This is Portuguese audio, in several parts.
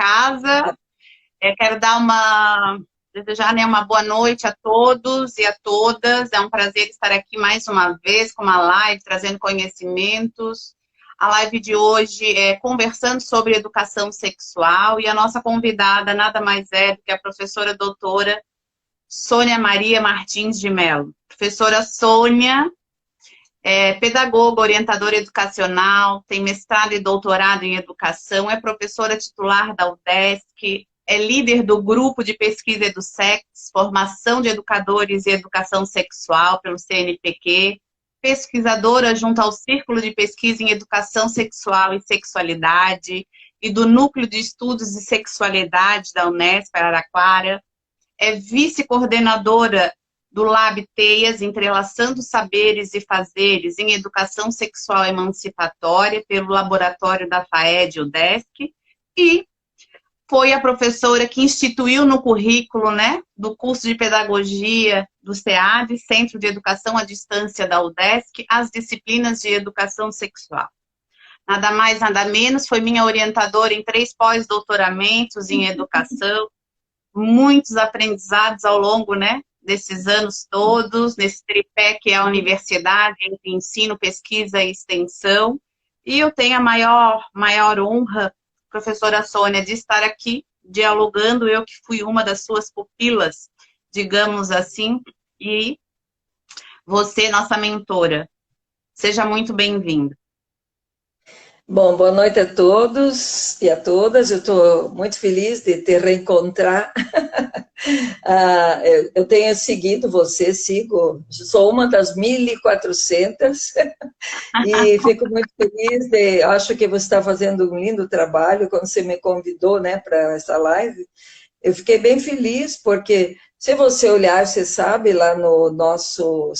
casa. Quero desejar, né, uma boa noite a todos e a todas. É um prazer estar aqui mais uma vez com uma live, trazendo conhecimentos. A live de hoje é conversando sobre educação sexual e a nossa convidada nada mais é do que a professora doutora Sônia Maria Martins de Mello. Professora Sônia é pedagoga, orientadora educacional, tem mestrado e doutorado em educação, é professora titular da UDESC, é líder do grupo de pesquisa EduSex, formação de educadores e educação sexual pelo CNPq, pesquisadora junto ao Círculo de Pesquisa em Educação Sexual e Sexualidade e do Núcleo de Estudos de Sexualidade da Unesp Araraquara, é vice-coordenadora do Lab Teias, Entrelaçando Saberes e Fazeres em Educação Sexual Emancipatória pelo Laboratório da FAED UDESC e foi a professora que instituiu no currículo, né, do curso de Pedagogia do SEAD, Centro de Educação à Distância da UDESC, as disciplinas de Educação Sexual. Nada mais, nada menos, foi minha orientadora em 3 pós-doutoramentos em Educação, muitos aprendizados ao longo, né, desses anos todos, nesse tripé que é a universidade, entre ensino, pesquisa e extensão. E eu tenho a maior honra, professora Sônia, de estar aqui dialogando, eu que fui uma das suas pupilas, digamos assim, e você, nossa mentora. Seja muito bem-vinda. Bom, boa noite a todos e a todas. Eu estou muito feliz de te reencontrar. Eu tenho seguido você, sou uma das 1.400 e fico muito feliz, acho que você está fazendo um lindo trabalho, quando você me convidou, né, para essa live, eu fiquei bem feliz, porque se você olhar, você sabe, lá no nosso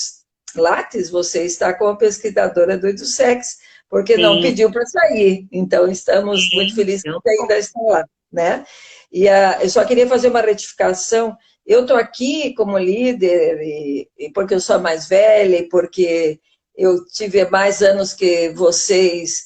Lattes, você está como pesquisadora do EduSex, porque não pediu para sair, então estamos muito felizes que você ainda está lá, né? E eu só queria fazer uma retificação. Eu estou aqui como líder, e porque eu sou a mais velha, e porque eu tive mais anos que vocês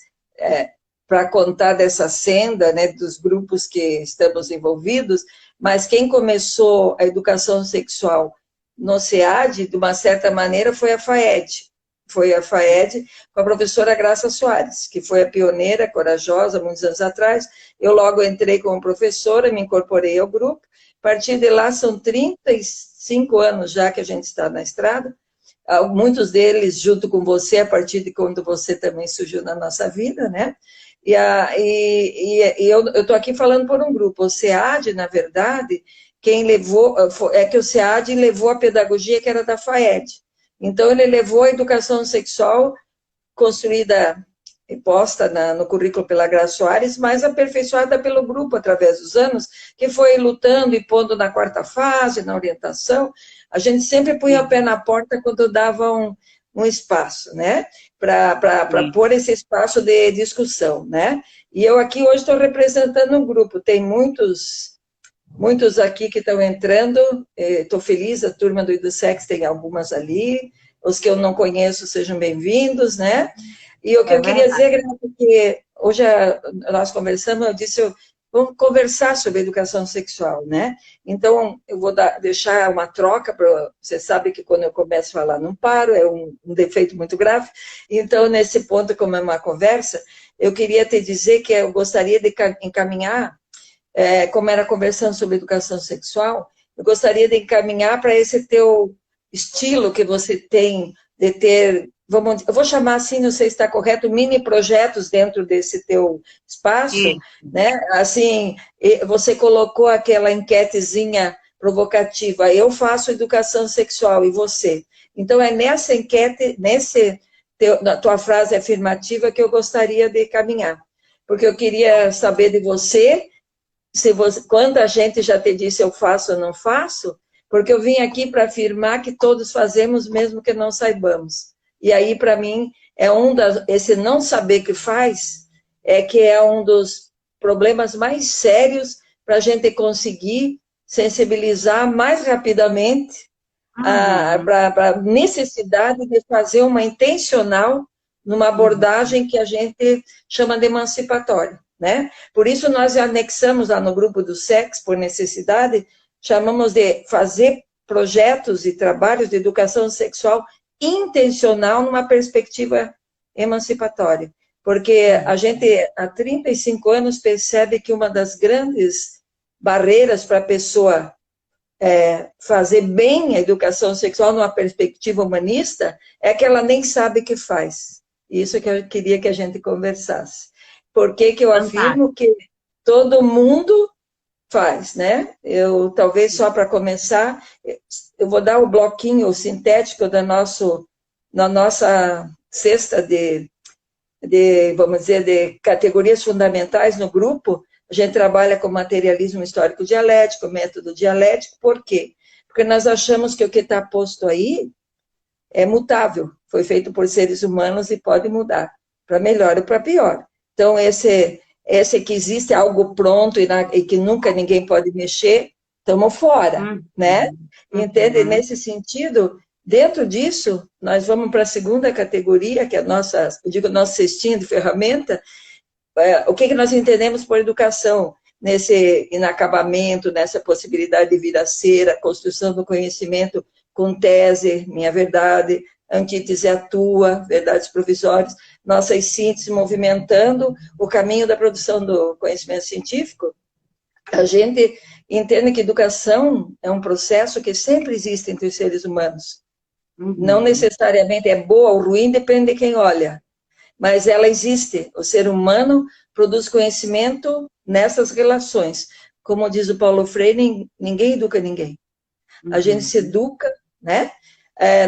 para contar dessa senda, né, dos grupos que estamos envolvidos, mas quem começou a educação sexual no SEAD, de uma certa maneira, foi a FAED. Foi a FAED com a professora Graça Soares, que foi a pioneira, corajosa, muitos anos atrás. Eu logo entrei como professora, me incorporei ao grupo. A partir de lá, são 35 anos já que a gente está na estrada. Muitos deles, junto com você, a partir de quando você também surgiu na nossa vida, né? E eu estou aqui falando por um grupo. O SEAD, na verdade, quem levou... É que o SEAD levou a pedagogia que era da FAED. Então, ele levou a educação sexual construída e posta no currículo pela Graça Soares, mas aperfeiçoada pelo grupo através dos anos, que foi lutando e pondo na 4ª fase, na orientação. A gente sempre punha o pé na porta quando dava um espaço, né? Para pôr esse espaço de discussão, né? E eu aqui hoje estou representando um grupo, tem muitos aqui que estão entrando, estou feliz, a turma do EduSex tem algumas ali, os que eu não conheço sejam bem-vindos, né? E o que eu queria dizer, Graça, que hoje nós conversamos, eu disse, vamos conversar sobre educação sexual, né? Então, eu vou deixar uma troca, você sabe que quando eu começo a falar não paro, é um defeito muito grave, então, nesse ponto, como é uma conversa, eu queria te dizer que eu gostaria de encaminhar como era conversando sobre educação sexual, eu gostaria de encaminhar para esse teu estilo que você tem de ter, eu vou chamar assim, não sei se está correto, mini projetos dentro desse teu espaço, né? Assim, você colocou aquela enquetezinha provocativa, eu faço educação sexual e você. Então, é nessa enquete, na tua frase afirmativa que eu gostaria de caminhar, porque eu queria saber de você, quanta gente já te disse eu faço ou não faço, porque eu vim aqui para afirmar que todos fazemos mesmo que não saibamos. E aí, para mim, esse não saber que faz, que é um dos problemas mais sérios para a gente conseguir sensibilizar mais rapidamente para a necessidade de fazer uma intencional numa abordagem que a gente chama de emancipatória, né? Por isso nós anexamos lá no grupo do SEX, por necessidade, chamamos de fazer projetos e trabalhos de educação sexual intencional numa perspectiva emancipatória. Porque a gente, há 35 anos, percebe que uma das grandes barreiras para a pessoa fazer bem a educação sexual numa perspectiva humanista é que ela nem sabe o que faz. Isso que eu queria que a gente conversasse. Por que eu afirmo que todo mundo faz, né? Eu, talvez só para começar, eu vou dar o bloquinho sintético da nossa cesta vamos dizer, de categorias fundamentais no grupo. A gente trabalha com materialismo histórico dialético, método dialético. Por quê? Porque nós achamos que o que está posto aí é mutável, foi feito por seres humanos e pode mudar, para melhor ou para pior. Então, esse que existe algo pronto e que nunca ninguém pode mexer, estamos fora, né? Entende? Nesse sentido, dentro disso, nós vamos para a segunda categoria, que é nosso cestinho de ferramenta. O que nós entendemos por educação, nesse inacabamento, nessa possibilidade de vir a ser, a construção do conhecimento com tese, minha verdade, antítese a tua, verdades provisórias, nossas sínteses movimentando o caminho da produção do conhecimento científico. A gente entende que educação é um processo que sempre existe entre os seres humanos. Não necessariamente é boa ou ruim, depende de quem olha. Mas ela existe. O ser humano produz conhecimento nessas relações. Como diz o Paulo Freire, ninguém educa ninguém. A gente se educa, né,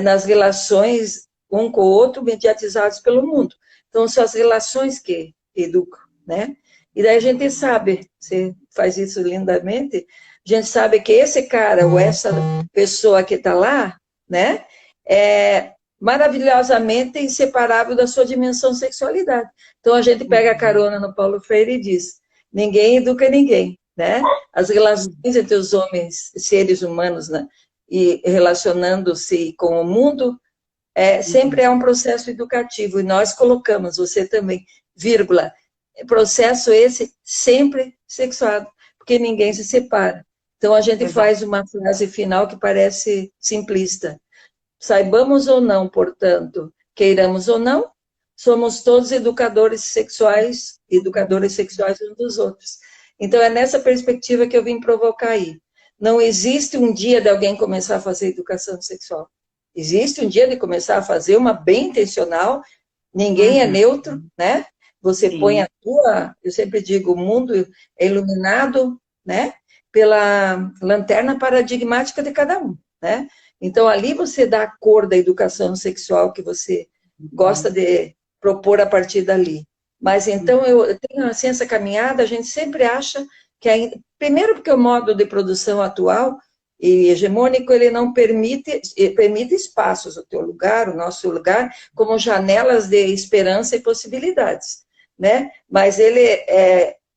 nas relações um com o outro, mediatizadas pelo mundo. Então, são as relações que educam, né? E daí a gente sabe, você faz isso lindamente, a gente sabe que esse cara ou essa pessoa que está lá, né, é maravilhosamente inseparável da sua dimensão sexualidade. Então, a gente pega a carona no Paulo Freire e diz, ninguém educa ninguém, né? As relações entre os homens, seres humanos, né, e relacionando-se com o mundo, sempre é um processo educativo, e nós colocamos, você também, vírgula, processo esse sempre sexuado, porque ninguém se separa. Então, a gente faz uma frase final que parece simplista. Saibamos ou não, portanto, queiramos ou não, somos todos educadores sexuais uns dos outros. Então, é nessa perspectiva que eu vim provocar aí. Não existe um dia de alguém começar a fazer educação sexual. Existe um dia de começar a fazer uma bem intencional, ninguém é neutro, né? Você põe a tua, eu sempre digo, o mundo é iluminado, né, pela lanterna paradigmática de cada um, né? Então, ali você dá a cor da educação sexual que você gosta de propor a partir dali. Mas, então, eu tenho assim, essa caminhada, a gente sempre acha que, primeiro porque o modo de produção atual e hegemônico, ele não permite espaços, o teu lugar, o nosso lugar, como janelas de esperança e possibilidades, né? Mas ele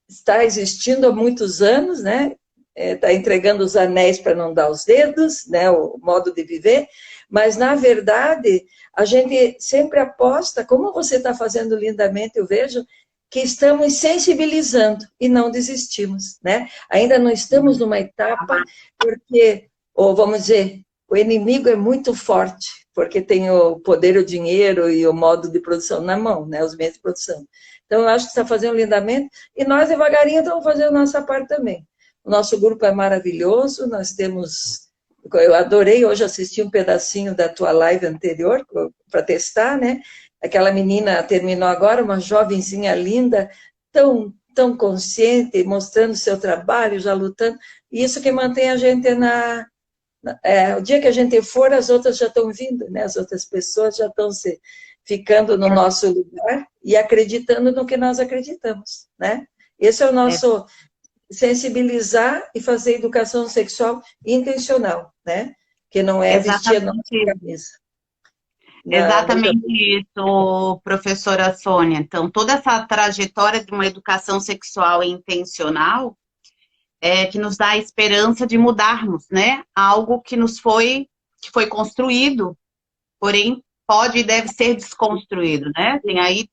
está existindo há muitos anos, né? Está entregando os anéis para não dar os dedos, né, o modo de viver, mas, na verdade, a gente sempre aposta, como você está fazendo lindamente, eu vejo, que estamos sensibilizando e não desistimos, né? Ainda não estamos numa etapa, porque, ou vamos dizer, o inimigo é muito forte, porque tem o poder, o dinheiro e o modo de produção na mão, né, os meios de produção. Então, eu acho que está fazendo lindamente, e nós, devagarinho, estamos fazendo a nossa parte também. O nosso grupo é maravilhoso, nós temos... Eu adorei hoje assistir um pedacinho da tua live anterior, para testar, né? Aquela menina terminou agora, uma jovenzinha linda, tão consciente, mostrando seu trabalho, já lutando. E isso que mantém a gente o dia que a gente for, as outras já estão vindo, né? As outras pessoas já estão ficando no nosso lugar e acreditando no que nós acreditamos, né? Esse é o nosso... sensibilizar e fazer educação sexual intencional, né? Que não é vestir a nossa camisa. Exatamente isso, professora Sônia. Então, toda essa trajetória de uma educação sexual intencional que nos dá a esperança de mudarmos, né? Algo que que foi construído, porém pode e deve ser desconstruído, né? Tem aí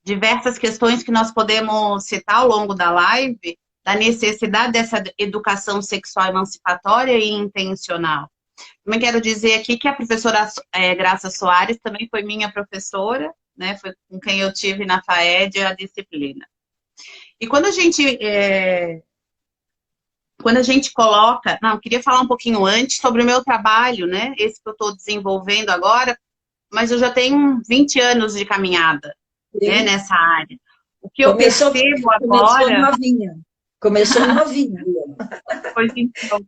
diversas questões que nós podemos citar ao longo da live, da necessidade dessa educação sexual emancipatória e intencional. Também quero dizer aqui que a professora Graça Soares também foi minha professora, né? Foi com quem eu tive na FAED a disciplina. E quando a gente coloca... Não, eu queria falar um pouquinho antes sobre o meu trabalho, né? Esse que eu estou desenvolvendo agora, mas eu já tenho 20 anos de caminhada, né, nessa área. O que eu percebo agora... Começou novinha. Começou novinha. Pois então,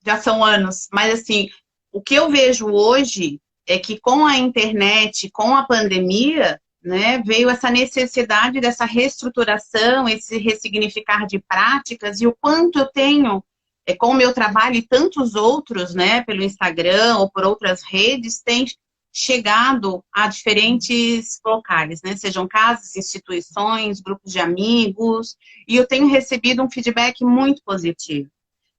já são anos. Mas, assim, o que eu vejo hoje é que com a internet, com a pandemia, né, veio essa necessidade dessa reestruturação, esse ressignificar de práticas, e o quanto eu tenho, com o meu trabalho e tantos outros, né, pelo Instagram ou por outras redes, tem chegado a diferentes locais, né, sejam casas, instituições, grupos de amigos, e eu tenho recebido um feedback muito positivo.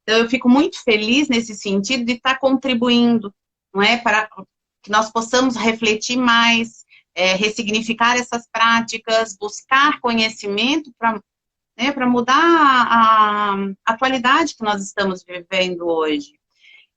Então, eu fico muito feliz nesse sentido de estar contribuindo, não é, para que nós possamos refletir mais, ressignificar essas práticas, buscar conhecimento para, né, para mudar a atualidade que nós estamos vivendo hoje.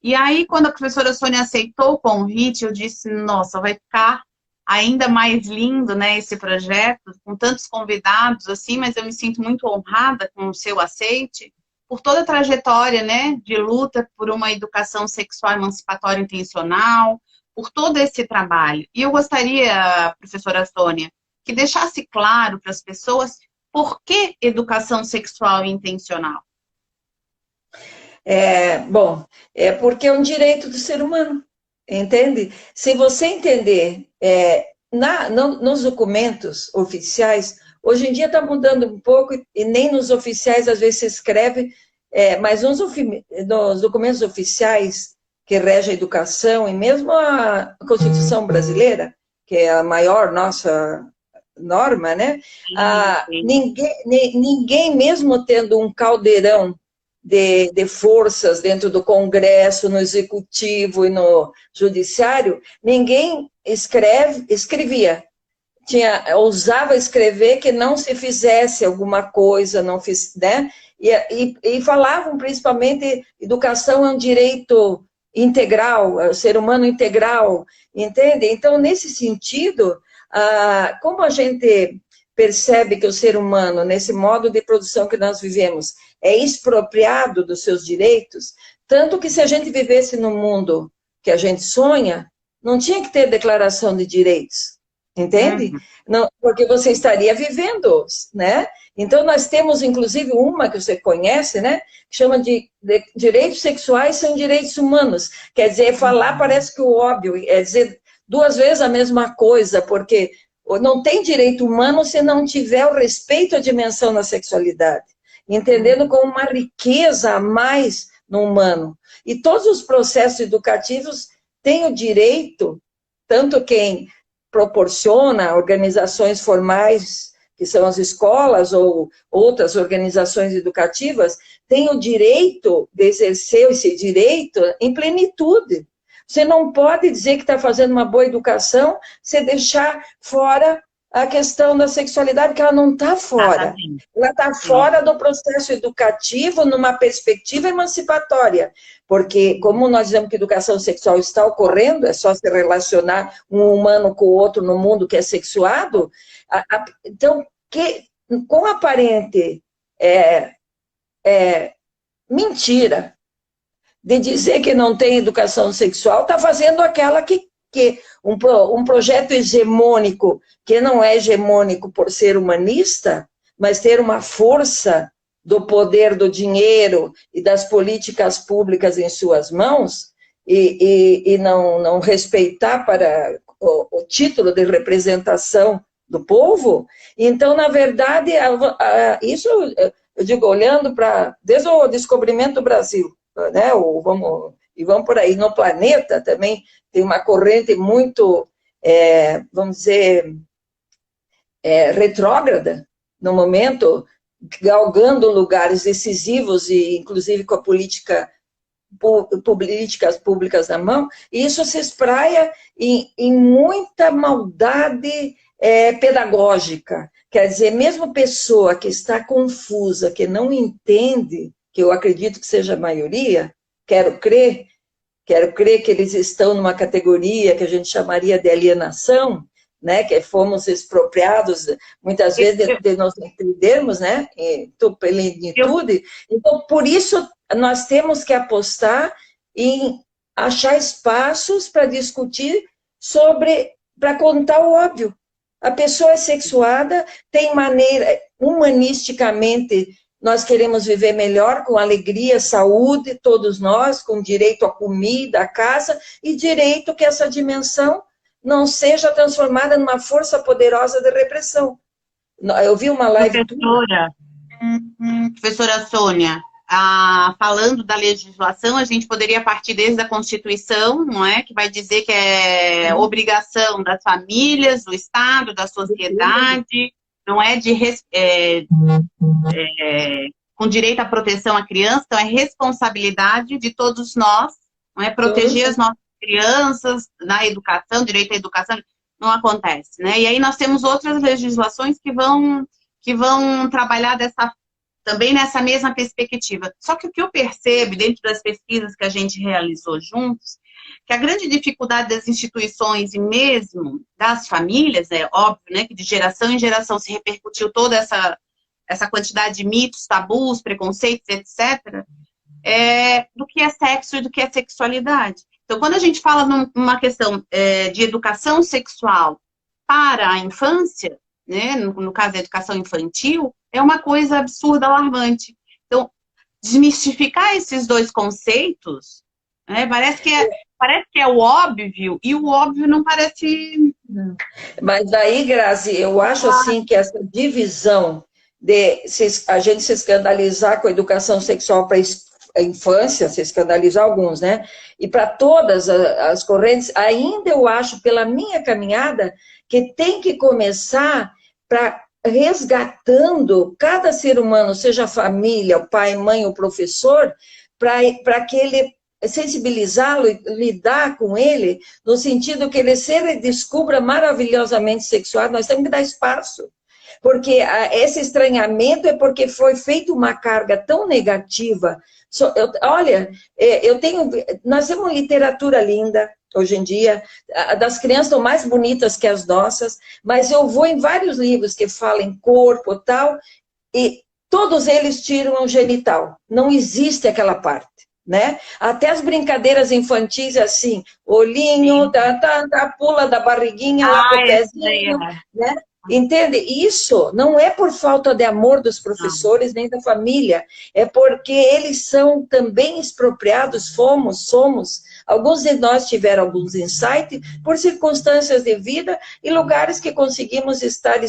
E aí, quando a professora Sônia aceitou o convite, eu disse, nossa, vai ficar ainda mais lindo, né, esse projeto, com tantos convidados, assim, mas eu me sinto muito honrada com o seu aceite, por toda a trajetória, né, de luta por uma educação sexual emancipatória intencional, por todo esse trabalho. E eu gostaria, professora Sônia, que deixasse claro para as pessoas por que educação sexual intencional. Bom, é porque é um direito do ser humano, entende? Se você entender, nos documentos oficiais, hoje em dia está mudando um pouco, e nem nos oficiais às vezes se escreve, mas nos documentos oficiais que regem a educação, e mesmo a Constituição brasileira, que é a maior nossa norma, né? Ninguém, mesmo tendo um caldeirão de forças dentro do Congresso, no Executivo e no Judiciário, ninguém escrevia. Ousava escrever que não se fizesse alguma coisa, não fiz, né? E falavam principalmente, educação é um direito integral, é o ser humano integral, entende? Então, nesse sentido, como a gente percebe que o ser humano, nesse modo de produção que nós vivemos, é expropriado dos seus direitos, tanto que se a gente vivesse no mundo que a gente sonha, não tinha que ter declaração de direitos, entende? Não, porque você estaria vivendo, né? Então, nós temos, inclusive, uma que você conhece, né? Que chama de direitos sexuais são direitos humanos. Quer dizer, falar parece que o óbvio, é dizer duas vezes a mesma coisa, porque não tem direito humano se não tiver o respeito à dimensão da sexualidade, entendendo como uma riqueza a mais no humano. E todos os processos educativos têm o direito, tanto quem proporciona organizações formais, que são as escolas ou outras organizações educativas, tem o direito de exercer esse direito em plenitude. Você não pode dizer que está fazendo uma boa educação se deixar fora a questão da sexualidade, que ela não está fora. Ela está fora do processo educativo numa perspectiva emancipatória. Porque, como nós dizemos que educação sexual está ocorrendo, é só se relacionar um humano com o outro no mundo que é sexuado, então, com aparente mentira de dizer que não tem educação sexual, está fazendo aquela que um projeto hegemônico, que não é hegemônico por ser humanista, mas ter uma força do poder do dinheiro e das políticas públicas em suas mãos, e não respeitar para o título de representação do povo. Então, na verdade, isso eu digo, olhando para, desde o descobrimento do Brasil, né, vamos por aí, no planeta também tem uma corrente muito, vamos dizer, retrógrada, no momento, galgando lugares decisivos, e inclusive com a políticas públicas na mão, e isso se espraia em muita maldade pedagógica. Quer dizer, mesmo pessoa que está confusa, que não entende, que eu acredito que seja a maioria, quero crer que eles estão numa categoria que a gente chamaria de alienação, né, que fomos expropriados, muitas vezes, de nós entendermos, né, pela ilicitude. Então, por isso, nós temos que apostar em achar espaços para discutir para contar o óbvio. A pessoa é sexuada, tem maneira, humanisticamente, nós queremos viver melhor, com alegria, saúde, todos nós, com direito à comida, à casa, e direito que essa dimensão não seja transformada numa força poderosa de repressão. Eu vi uma live... Professora Sônia, falando da legislação, a gente poderia partir desde a Constituição, não é? Que vai dizer que é obrigação das famílias, do Estado, da sociedade, não é com direito à proteção à criança, então é responsabilidade de todos nós, não é? Proteger as nossas crianças na educação, direito à educação, não acontece, né? E aí nós temos outras legislações que vão trabalhar também nessa mesma perspectiva. Só que o que eu percebo, dentro das pesquisas que a gente realizou juntos, que a grande dificuldade das instituições e mesmo das famílias, é óbvio, né, que de geração em geração se repercutiu toda essa quantidade de mitos, tabus, preconceitos, etc., do que é sexo e do que é sexualidade. Então, quando a gente fala numa questão de educação sexual para a infância, né, no caso da educação infantil, é uma coisa absurda, alarmante. Então, desmistificar esses dois conceitos, né, parece que é o óbvio, e o óbvio não parece... Não. Mas daí, Grazi, eu acho assim que essa divisão de a gente se escandalizar com a educação sexual para a infância, se escandalizar alguns, né? E para todas as correntes, ainda eu acho, pela minha caminhada, que tem que começar para resgatando cada ser humano, seja a família, o pai, mãe, o professor, para que ele sensibilizá-lo e lidar com ele, no sentido que ele se descubra maravilhosamente sexuado, nós temos que dar espaço. Porque esse estranhamento é porque foi feita uma carga tão negativa. Olha, nós temos literatura linda, hoje em dia, das crianças estão mais bonitas que as nossas, mas eu vou em vários livros que falam em corpo e tal, e todos eles tiram o genital, não existe aquela parte, né? Até as brincadeiras infantis, assim, olhinho, pula da barriguinha lá pro pezinho, né? Entende? Isso não é por falta de amor dos professores nem da família, é porque eles são também expropriados, somos. Alguns de nós tiveram alguns insights por circunstâncias de vida e lugares que conseguimos estar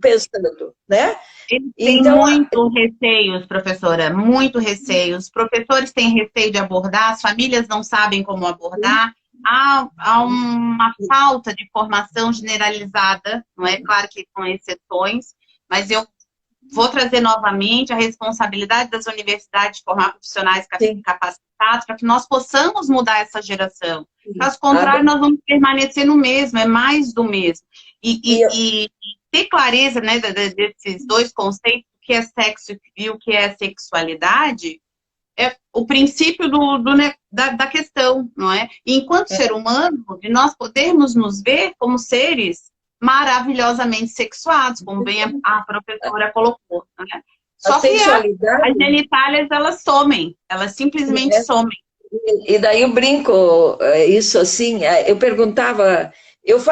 pensando, né? Eles têm muito receios, professora, muito receios. Os professores têm receio de abordar, as famílias não sabem como abordar. Há uma falta de formação generalizada, não é? Claro que com exceções, mas eu vou trazer novamente a responsabilidade das universidades de formar profissionais capacitados para que nós possamos mudar essa geração. Caso contrário, nós vamos permanecer no mesmo, é mais do mesmo. E ter clareza, né, desses dois conceitos, o que é sexo e o que é sexualidade, é o princípio da questão, não é? E enquanto ser humano, de nós podermos nos ver como seres maravilhosamente sexuados, como bem a professora colocou, né? Só que as genitálias, elas somem, elas simplesmente somem. E daí eu brinco, isso assim, eu perguntava, eu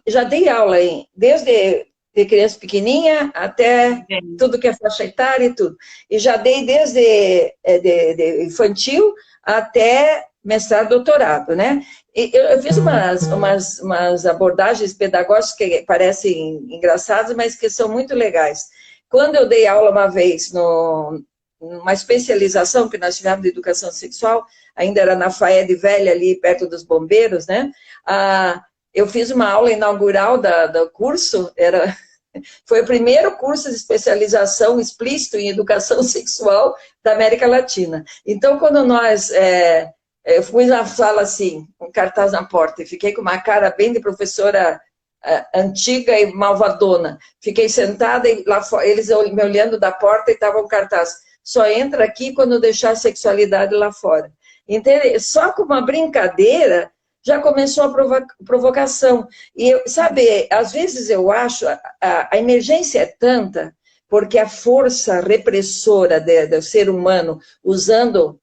já dei aula desde de criança pequenininha até tudo que é faixa etária e tudo. E já dei desde de infantil até mestrado, doutorado, né? E eu fiz umas abordagens pedagógicas que parecem engraçadas, mas que são muito legais. Quando eu dei aula uma vez numa especialização que nós tivemos de educação sexual, ainda era na FAED velha, ali perto dos bombeiros, né? Eu fiz uma aula inaugural do curso, foi o primeiro curso de especialização explícito em educação sexual da América Latina. Então, quando eu fui na sala assim, com cartaz na porta, e fiquei com uma cara bem de professora antiga e malvadona. Fiquei sentada e lá fora, eles me olhando da porta e estavam um cartaz. Só entra aqui quando deixar a sexualidade lá fora. Entende? Só com uma brincadeira já começou a provocação. E, sabe, às vezes eu acho, a emergência é tanta, porque a força repressora do ser humano, usando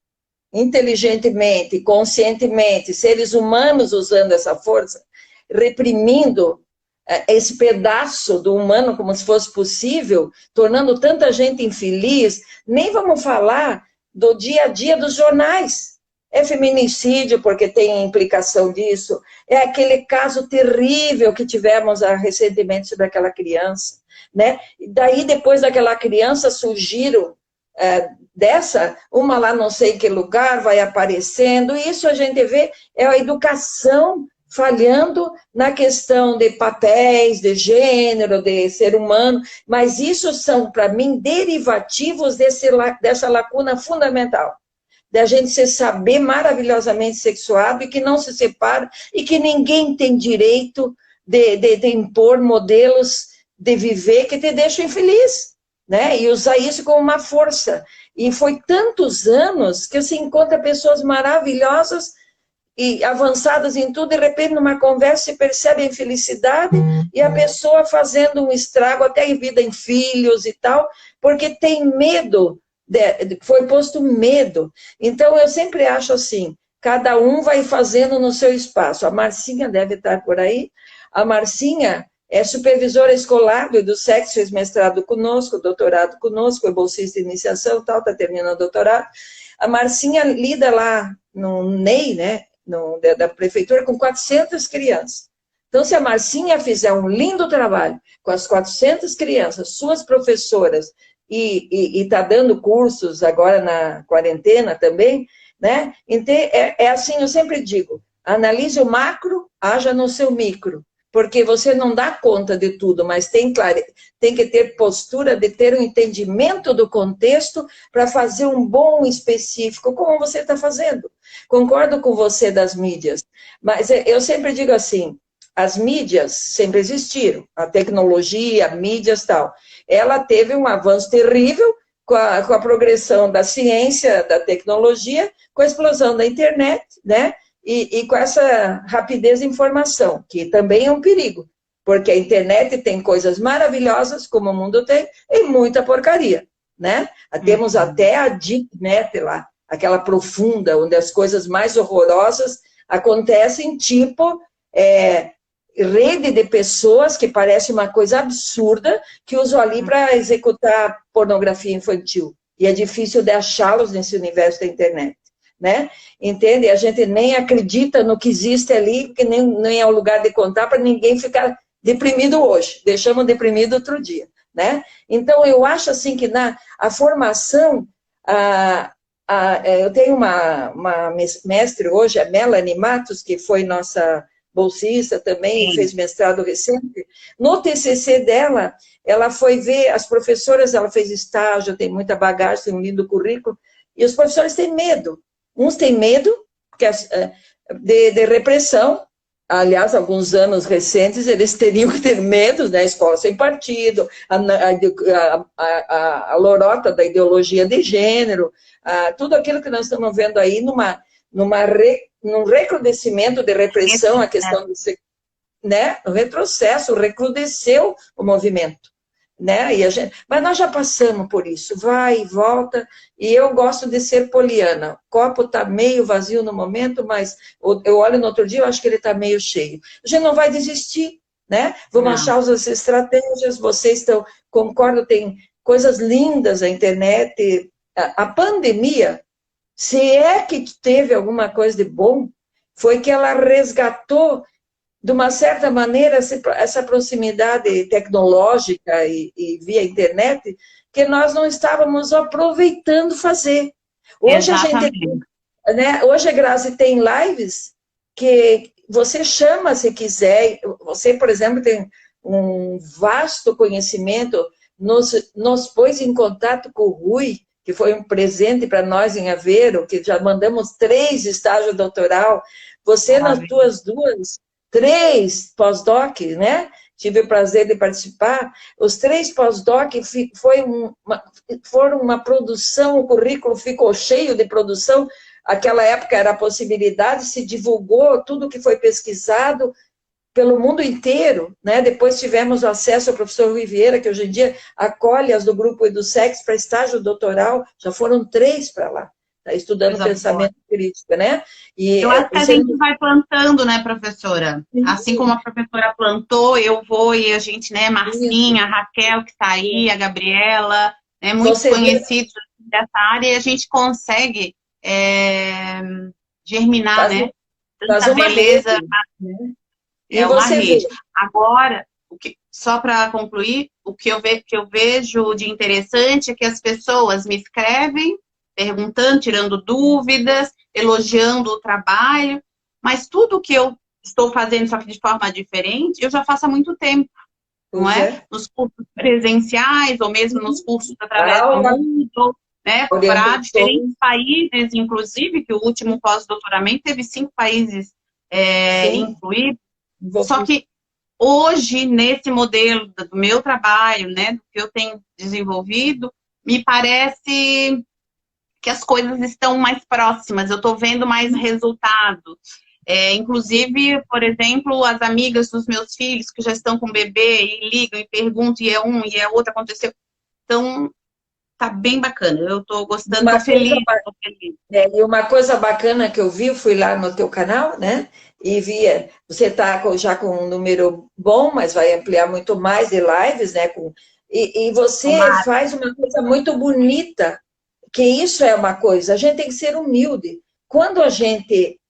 inteligentemente, conscientemente, seres humanos usando essa força, reprimindo esse pedaço do humano como se fosse possível, tornando tanta gente infeliz, nem vamos falar do dia a dia dos jornais. É feminicídio, porque tem implicação disso, é aquele caso terrível que tivemos recentemente sobre aquela criança, né? E daí, depois daquela criança, surgiram uma lá não sei em que lugar, vai aparecendo, e isso a gente vê, é a educação falhando na questão de papéis, de gênero, de ser humano, mas isso são, para mim, derivativos dessa lacuna fundamental, da gente se saber maravilhosamente sexuado e que não se separa, e que ninguém tem direito de impor modelos de viver que te deixam infeliz, né? E usar isso como uma força. E foi tantos anos que se encontra pessoas maravilhosas e avançadas em tudo, de repente, numa conversa, se percebe a infelicidade e a pessoa fazendo um estrago, até em vida em filhos e tal, porque tem medo, foi posto medo. Então, eu sempre acho assim, cada um vai fazendo no seu espaço. A Marcinha deve estar por aí. A Marcinha é supervisora escolar do sexo, fez mestrado conosco, doutorado conosco, é bolsista de iniciação e tal, está terminando o doutorado. A Marcinha lida lá no NEI, né, da prefeitura, com 400 crianças. Então, se a Marcinha fizer um lindo trabalho com as 400 crianças, suas professoras, e está dando cursos agora na quarentena também, né? Então, é assim, eu sempre digo, analise o macro, haja no seu micro, porque você não dá conta de tudo, mas tem que ter postura de ter um entendimento do contexto para fazer um bom específico, como você está fazendo. Concordo com você das mídias, mas eu sempre digo assim, as mídias sempre existiram, a tecnologia, mídias e tal. Ela teve um avanço terrível com a progressão da ciência, da tecnologia, com a explosão da internet, né? E com essa rapidez de informação, que também é um perigo, porque a internet tem coisas maravilhosas, como o mundo tem, e muita porcaria, né? Temos até a Deep Net lá, aquela profunda, onde as coisas mais horrorosas acontecem, tipo rede de pessoas, que parece uma coisa absurda, que usam ali para executar pornografia infantil. E é difícil de achá-los nesse universo da internet. Né? Entende? A gente nem acredita no que existe ali, porque nem é o lugar de contar para ninguém ficar deprimido hoje, deixamos deprimido outro dia, né? Então, eu acho assim que a formação, eu tenho uma mestre hoje, a Melanie Matos, que foi nossa bolsista também, fez mestrado recente. No TCC dela, ela foi ver as professoras, ela fez estágio, tem muita bagagem, tem um lindo currículo, e os professores têm medo. Uns têm medo de repressão, aliás, alguns anos recentes, eles teriam que ter medo da escola sem partido, a lorota da ideologia de gênero, tudo aquilo que nós estamos vendo aí num recrudescimento de repressão, a questão do, né, o retrocesso, recrudesceu o movimento. Né? Mas nós já passamos por isso, vai e volta, e eu gosto de ser poliana. O copo está meio vazio no momento, mas eu olho no outro dia, eu acho que ele está meio cheio. A gente não vai desistir, né? Vamos achar as estratégias, vocês estão, concordo, tem coisas lindas na internet. A pandemia, se é que teve alguma coisa de bom, foi que ela resgatou de uma certa maneira, essa proximidade tecnológica e via internet, que nós não estávamos aproveitando fazer. Hoje hoje a Grazi tem lives que você chama se quiser, você, por exemplo, tem um vasto conhecimento, nos pôs em contato com o Rui, que foi um presente para nós em Aveiro, que já mandamos 3 estágios doutoral, você nas tuas 2 3 pós-doc, né? Tive o prazer de participar. Os 3 pós-doc foram uma produção, o currículo ficou cheio de produção. Aquela época era a possibilidade, se divulgou tudo que foi pesquisado pelo mundo inteiro, né? Depois tivemos acesso ao professor Rui Vieira, que hoje em dia acolhe as do grupo EduSex para estágio doutoral, já foram 3 para lá, tá estudando pensamento crítico, né? E eu acho que a gente vai plantando, né, professora? Assim como a professora plantou, eu vou e a gente, né, Marcinha, a Raquel que está aí, a Gabriela, né, muitos conhecidos dessa área, e a gente consegue germinar, né? Tanta beleza. É uma rede. Agora, só para concluir, o que eu vejo de interessante é que as pessoas me escrevem, perguntando, tirando dúvidas, elogiando o trabalho, mas tudo que eu estou fazendo, só que de forma diferente, eu já faço há muito tempo, não é? Nos cursos presenciais, ou mesmo nos cursos através do mundo, né? Para diferentes países, inclusive, que o último pós-doutoramento teve 5 países incluídos. Só que hoje, nesse modelo do meu trabalho, né, do que eu tenho desenvolvido, me parece que as coisas estão mais próximas, eu estou vendo mais resultado. Inclusive, por exemplo, as amigas dos meus filhos que já estão com bebê e ligam e perguntam, e é um, e é outro, aconteceu. Então, tá bem bacana, eu estou gostando, estou feliz. E uma coisa bacana que eu vi, eu fui lá no teu canal, né? E via, você está já com um número bom, mas vai ampliar muito mais de lives, né? E você faz uma coisa muito bonita, que isso é uma coisa, a gente tem que ser humilde. Quando a gente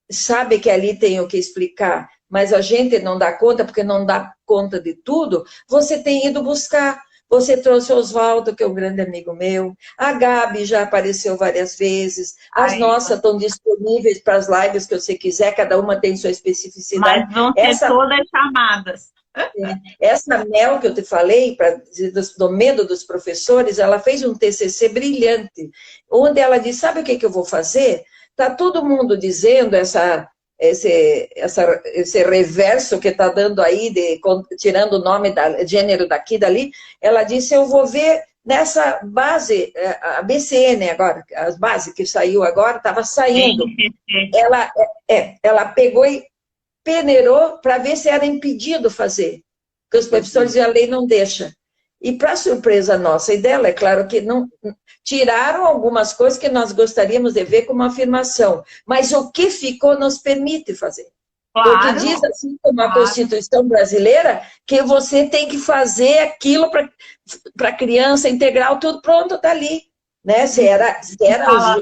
sabe que ali tem o que explicar, mas a gente não dá conta, porque não dá conta de tudo, você tem ido buscar. Você trouxe o Oswaldo, que é um grande amigo meu. A Gabi já apareceu várias vezes. As nossas estão disponíveis para as lives que você quiser, cada uma tem sua especificidade. Mas vão ser todas chamadas. Essa Mel que eu te falei, do medo dos professores, ela fez um TCC brilhante, onde ela disse, sabe o que eu vou fazer? Está todo mundo dizendo esse reverso que está dando aí, tirando o nome da gênero daqui e dali, ela disse, eu vou ver nessa base, a BCN agora, as bases que saiu agora, estava saindo. Ela pegou e peneirou para ver se era impedido fazer, porque os professores e a lei não deixa. E para surpresa nossa e dela, é claro que não tiraram algumas coisas que nós gostaríamos de ver como afirmação, mas o que ficou nos permite fazer. Claro, porque diz assim como a Constituição brasileira, que você tem que fazer aquilo para a criança integral, tudo pronto, está ali. Né? Se era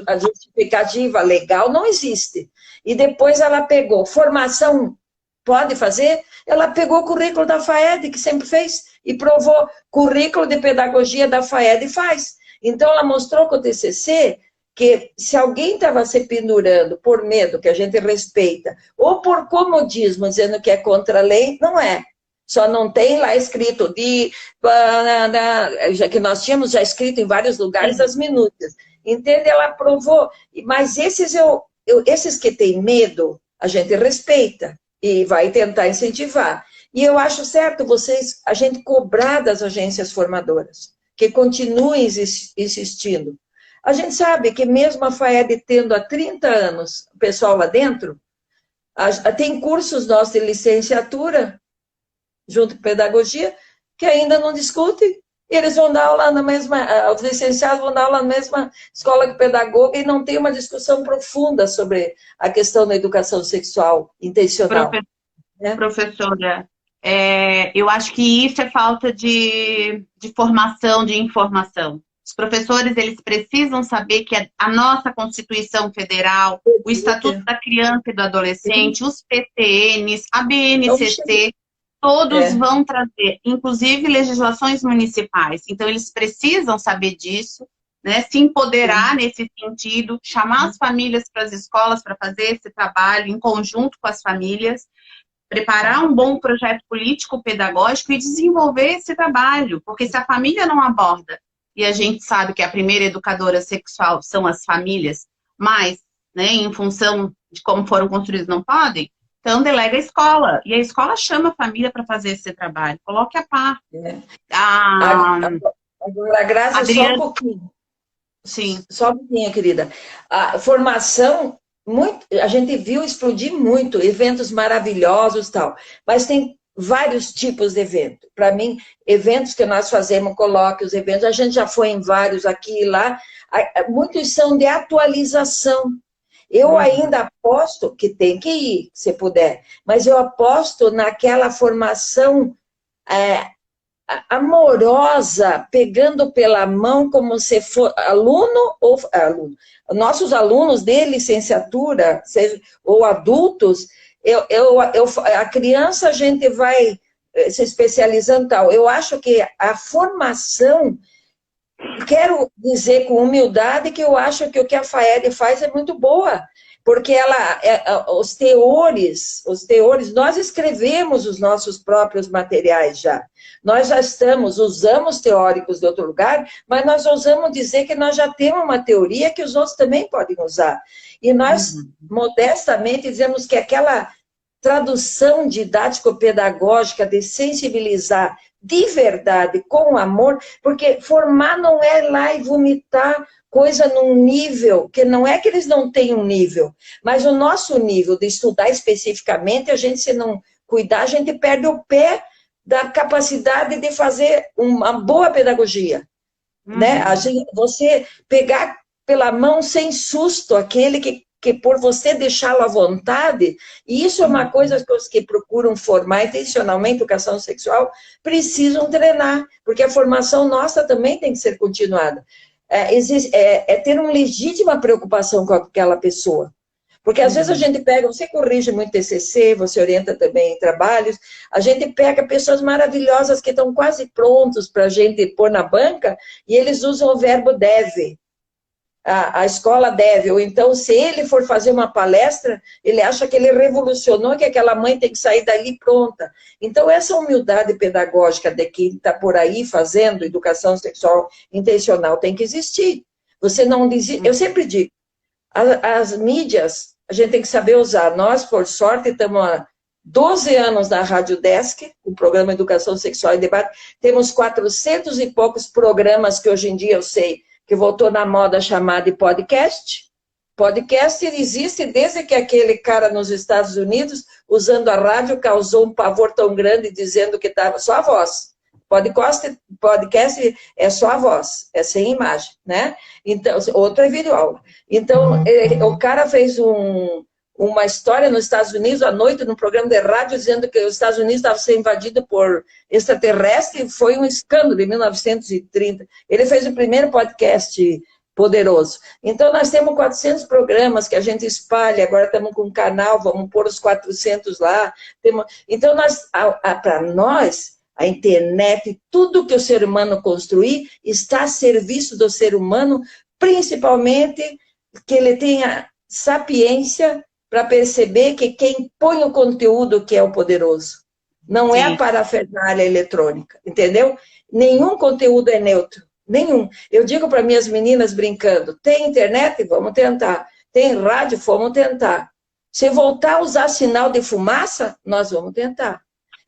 a justificativa legal, não existe. E depois ela pegou formação, pode fazer? Ela pegou o currículo da FAED, que sempre fez, e provou currículo de pedagogia da FAED e faz. Então, ela mostrou com o TCC que se alguém estava se pendurando por medo, que a gente respeita, ou por comodismo, dizendo que é contra a lei, não é. Só não tem lá escrito, já que nós tínhamos já escrito em vários lugares as minúcias. Entende? Ela provou. Mas esses que têm medo, a gente respeita e vai tentar incentivar. E eu acho certo a gente cobrar das agências formadoras, que continuem existindo. A gente sabe que mesmo a FAED tendo há 30 anos o pessoal lá dentro, tem cursos nossos de licenciatura, junto com pedagogia, que ainda não discutem. Eles vão dar aula na mesma, os licenciados vão dar aula na mesma escola que pedagoga e não tem uma discussão profunda sobre a questão da educação sexual intencional. Professora, eu acho que isso é falta de formação, de informação. Os professores, eles precisam saber que a nossa Constituição Federal, o Estatuto da Criança e do Adolescente, os PCNs, a BNCC, todos vão trazer, inclusive legislações municipais. Então, eles precisam saber disso, né? Se empoderar nesse sentido, chamar as famílias para as escolas para fazer esse trabalho em conjunto com as famílias, preparar um bom projeto político-pedagógico e desenvolver esse trabalho. Porque se a família não aborda, e a gente sabe que a primeira educadora sexual são as famílias, mas, né, em função de como foram construídos, não podem, Então, delega a escola. E a escola chama a família para fazer esse trabalho. Coloque a par. É. A Agora, Graça, só um Adriana, pouquinho. sim. Só um pouquinho, querida. A formação, a gente viu explodir muito, eventos maravilhosos e tal, mas tem vários tipos de evento. Para mim, eventos que nós fazemos, colóquios, eventos, a gente já foi em vários aqui e lá, muitos são de atualização. Eu ainda aposto que tem que ir, se puder, mas eu aposto naquela formação amorosa, pegando pela mão como se for aluno ou aluno. Nossos alunos de licenciatura, ou adultos, a criança a gente vai se especializando tal. Eu acho que a formação, quero dizer com humildade que eu acho que o que a FAED faz é muito boa, porque os teores, nós escrevemos os nossos próprios materiais já. Nós já usamos teóricos de outro lugar, mas nós ousamos dizer que nós já temos uma teoria que os outros também podem usar. E nós, modestamente, dizemos que aquela tradução didático-pedagógica de sensibilizar de verdade, com amor, porque formar não é lá e vomitar coisa num nível, que não é que eles não têm um nível, mas o nosso nível de estudar especificamente, a gente, se não cuidar, a gente perde o pé da capacidade de fazer uma boa pedagogia. Né? Você pegar pela mão sem susto aquele que por você deixá-lo à vontade, e isso é uma coisa que os que procuram formar intencionalmente educação sexual precisam treinar, porque a formação nossa também tem que ser continuada. Ter uma legítima preocupação com aquela pessoa. Porque às vezes a gente pega, você corrige muito TCC, você orienta também em trabalhos, a gente pega pessoas maravilhosas que estão quase prontos para a gente pôr na banca, e eles usam o verbo deve. A escola deve, ou então, se ele for fazer uma palestra, ele acha que ele revolucionou, que aquela mãe tem que sair dali pronta. Então, essa humildade pedagógica de quem está por aí fazendo educação sexual intencional tem que existir. Você não desiste. Eu sempre digo, as mídias, a gente tem que saber usar. Nós, por sorte, estamos há 12 anos na Rádio Desk, o programa Educação Sexual e Debate, temos 400 e poucos programas que hoje em dia eu sei que voltou na moda chamada de podcast. Podcast existe desde que aquele cara nos Estados Unidos, usando a rádio, causou um pavor tão grande, dizendo que estava só a voz. Podcast é só a voz, é sem imagem, né? Então, outra é videoaula. Então, o cara fez uma história nos Estados Unidos, à noite, num programa de rádio, dizendo que os Estados Unidos estavam sendo invadidos por extraterrestre, foi um escândalo, em 1930. Ele fez o primeiro podcast poderoso. Então, nós temos 400 programas que a gente espalha, agora estamos com um canal, vamos pôr os 400 lá. Então, para nós, a internet, tudo que o ser humano construir, está a serviço do ser humano, principalmente que ele tenha sapiência para perceber que quem põe o conteúdo que é o poderoso. Não é a parafernália eletrônica, entendeu? Nenhum conteúdo é neutro, nenhum. Eu digo para minhas meninas brincando, tem internet? Vamos tentar. Tem rádio? Vamos tentar. Se voltar a usar sinal de fumaça, nós vamos tentar.